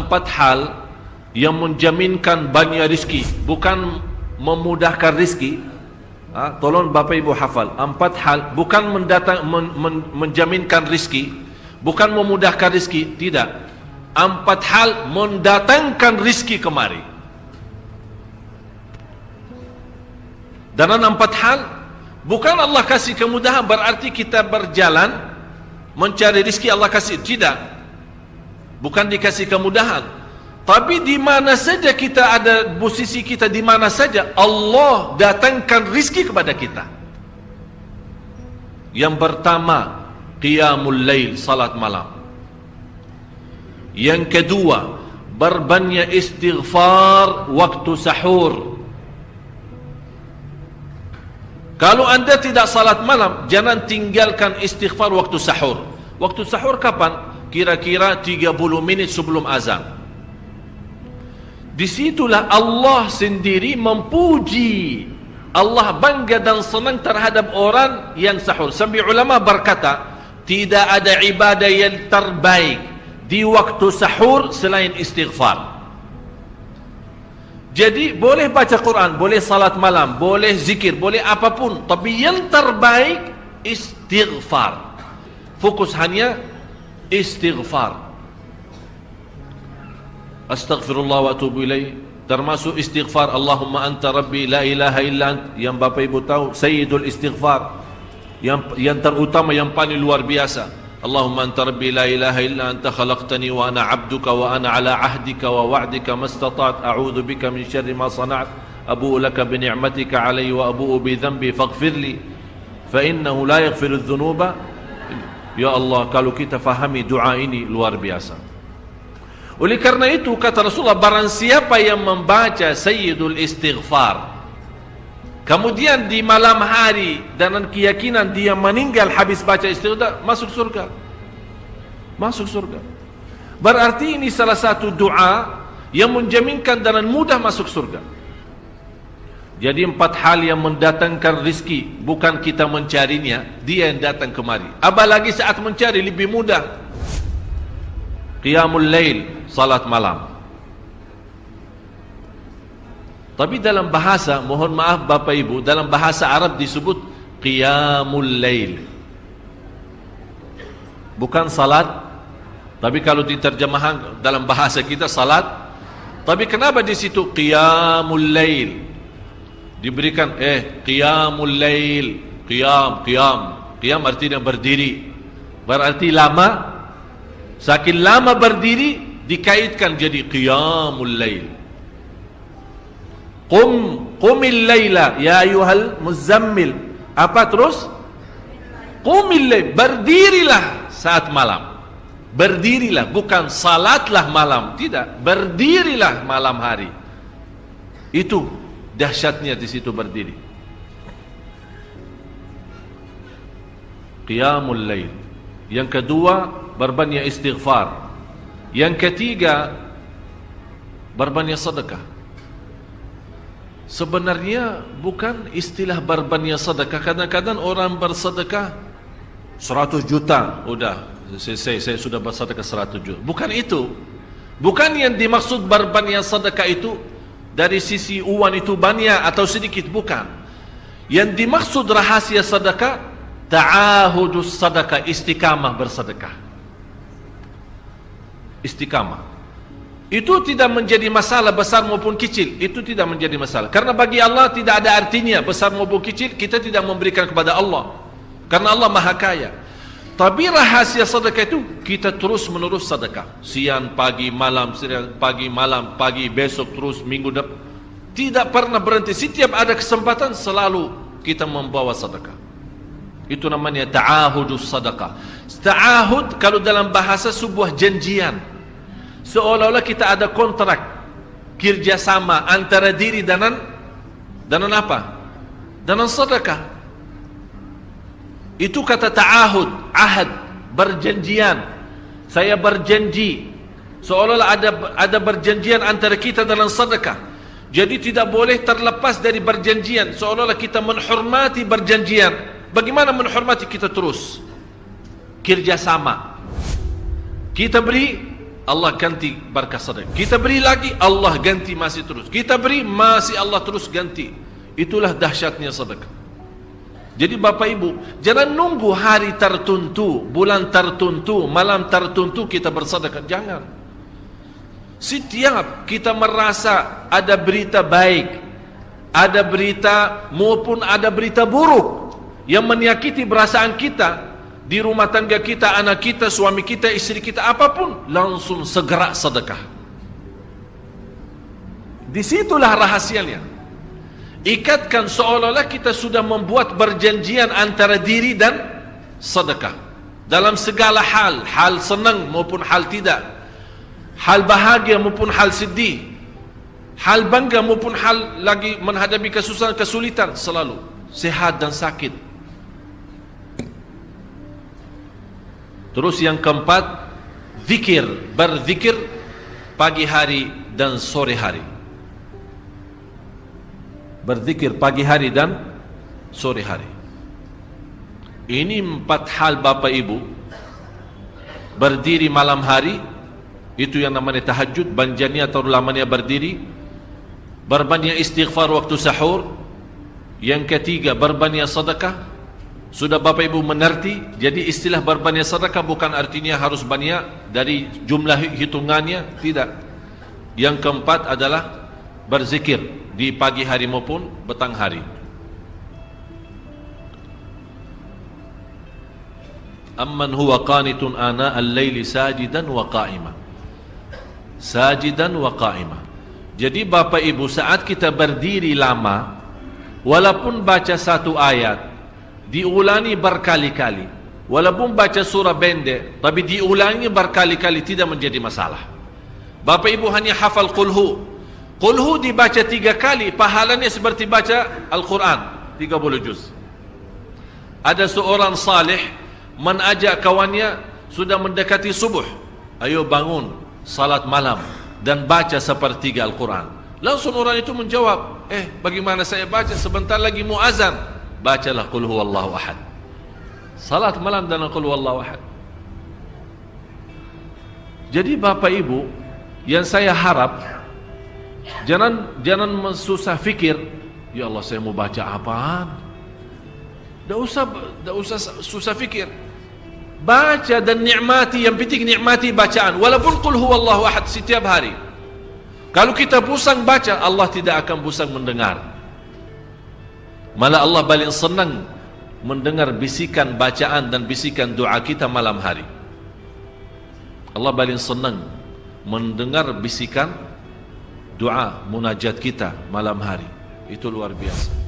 empat hal yang menjaminkan banyak rizki, bukan memudahkan rizki. Tolong Bapak Ibu hafal, empat hal bukan menjaminkan rizki, bukan memudahkan rizki, tidak. Empat hal mendatangkan rizki kemari. Dan empat hal bukan Allah kasih kemudahan berarti kita berjalan mencari rizki Allah kasih, tidak. Bukan dikasih kemudahan, tapi di mana saja kita ada, posisi kita di mana saja, Allah datangkan rizki kepada kita. Yang pertama, qiyamul lail, salat malam. Yang kedua, berbanyak istighfar waktu sahur. Kalau anda tidak salat malam, jangan tinggalkan istighfar waktu sahur. Waktu sahur kapan? Kira-kira 30 menit sebelum azan. Disitulah Allah sendiri memuji, Allah bangga dan senang terhadap orang yang sahur. Sampai ulama berkata, tidak ada ibadah yang terbaik di waktu sahur selain istighfar. Jadi boleh baca Quran, boleh salat malam, boleh zikir, boleh apapun, tapi yang terbaik istighfar. Fokus hanya istighfar. Astaghfirullah wa atubu ilaih, termasuk istighfar Allahumma anta rabbi la ilaha illa ant, yang Bapak Ibu tahu sayyidul istighfar, yang terutama, yang paling luar biasa. Allahumma anta rabbi la ilaha illa anta khalaqtani wa ana abduka wa ana ala ahdika wa wa'dika mastata'at a'udzu bika min syarri ma sana'at abu'u laka bi ni'matika alayya wa abu'u bi dhanbi faghfirli fa innahu la yaghfiru dzunuba. Ya Allah, kalau kita fahami doa ini luar biasa. Oleh karena itu kata Rasulullah, barang siapa yang membaca sayyidul istighfar, kemudian di malam hari dengan keyakinan dia meninggal habis baca istighfar, masuk surga. Masuk surga. Berarti ini salah satu doa yang menjaminkan dengan mudah masuk surga. Jadi empat hal yang mendatangkan rizki, bukan kita mencarinya, dia yang datang kemari. Apalagi saat mencari lebih mudah. Qiyamul lail, salat malam. Tapi dalam bahasa, mohon maaf Bapak Ibu, dalam bahasa Arab disebut qiyamul lail, bukan salat. Tapi kalau diterjemahkan dalam bahasa kita salat. Tapi kenapa di situ qiyamul lail? Diberikan qiyamul lail, qiyam artinya berdiri, berarti lama. Saking lama berdiri dikaitkan jadi qiyamul lail. Qumil laila ya ayyuhal muzammil. Apa terus? Qumil lail, berdirilah saat malam. Berdirilah, bukan salatlah malam, tidak, berdirilah malam hari. Itu dahsyatnya di situ berdiri. Qiyamul lail. Yang kedua, berbanyak istighfar. Yang ketiga, berbanyak sedekah. Sebenarnya bukan istilah berbanyak sedekah. Kadang-kadang orang bersedekah 100 juta, udah saya sudah bersedekah 100 juta. Bukan itu. Bukan yang dimaksud berbanyak sedekah itu dari sisi uang itu banyak atau sedikit, bukan. Yang dimaksud rahasia sedekah, ta'ahudus sedekah, istiqamah bersedekah. Istiqamah itu tidak menjadi masalah besar maupun kecil. Itu tidak menjadi masalah, karena bagi Allah tidak ada artinya besar maupun kecil. Kita tidak memberikan kepada Allah, karena Allah maha kaya. Tapi rahasia sedekah itu kita terus menerus sedekah, siang pagi malam, siang pagi malam, pagi besok terus, minggu depan, tidak pernah berhenti. Setiap ada kesempatan selalu kita membawa sedekah. Itu namanya ta'ahudus sedekah. Ta'ahud kalau dalam bahasa sebuah janjian, seolah-olah kita ada kontrak kerjasama antara diri dengan apa? Dengan sedekah. Itu kata ta'ahud, ahad, berjanjian. Saya berjanji, seolah-olah ada berjanjian antara kita dalam sedekah. Jadi tidak boleh terlepas dari berjanjian, seolah-olah kita menghormati berjanjian. Bagaimana menghormati? Kita terus kerjasama. Kita beri, Allah ganti berkah sedekah. Kita beri lagi, Allah ganti masih terus. Kita beri, masih Allah terus ganti. Itulah dahsyatnya sedekah. Jadi Bapak Ibu, jangan nunggu hari tertentu, bulan tertentu, malam tertentu kita bersedekah. Jangan. Setiap kita merasa ada berita baik, ada berita maupun ada berita buruk yang menyakiti perasaan kita di rumah tangga kita, anak kita, suami kita, istri kita, apapun, langsung segera sedekah. Disitulah rahasianya. Ikatkan seolah-olah kita sudah membuat perjanjian antara diri dan sedekah dalam segala hal, hal senang maupun hal tidak, hal bahagia maupun hal sedih, hal bangga maupun hal lagi menghadapi kesusahan, kesulitan, selalu sehat dan sakit. Terus yang keempat, zikir, berzikir pagi hari dan sore hari. Berzikir pagi hari dan sore hari. Ini 4 hal Bapak Ibu. Berdiri malam hari, itu yang namanya tahajud, banjanya atau lamanya berdiri. Berbanyak istighfar waktu sahur. Yang ketiga, berbanyak sedekah. Sudah Bapak Ibu mengerti, jadi istilah berbanyak sedekah bukan artinya harus banyak dari jumlah hitungannya, tidak. Yang keempat adalah berzikir di pagi hari maupun petang hari. Amman huwa qanitun ana al-laili sajidan wa qa'ima. Sajidan wa qa'ima. Jadi Bapak Ibu, saat kita berdiri lama, walaupun baca satu ayat, diulangi berkali-kali, walaupun baca surah pendek tapi diulangi berkali-kali, tidak menjadi masalah. Bapak Ibu hanya hafal qulhu, qulhu dibaca 3 kali, pahalanya seperti baca Al-Quran 30 juz. Ada seorang salih mengajak kawannya, sudah mendekati subuh, ayo bangun salat malam dan baca sepertiga Al-Quran. Langsung orang itu menjawab, bagaimana saya baca, sebentar lagi muazan. Bacalah qul huwallahu ahad. Salat malam dan qul huwallahu ahad. Jadi Bapak Ibu, yang saya harap, jangan susah fikir, ya Allah saya mau baca apaan. Tidak usah susah fikir. Baca dan nikmati, yang penting nikmati bacaan. Walaupun qul huwallahu ahad setiap hari. Kalau kita pusing baca, Allah tidak akan pusing mendengar. Malah Allah paling senang mendengar bisikan bacaan dan bisikan doa kita malam hari. Allah paling senang mendengar bisikan doa munajat kita malam hari. Itu luar biasa.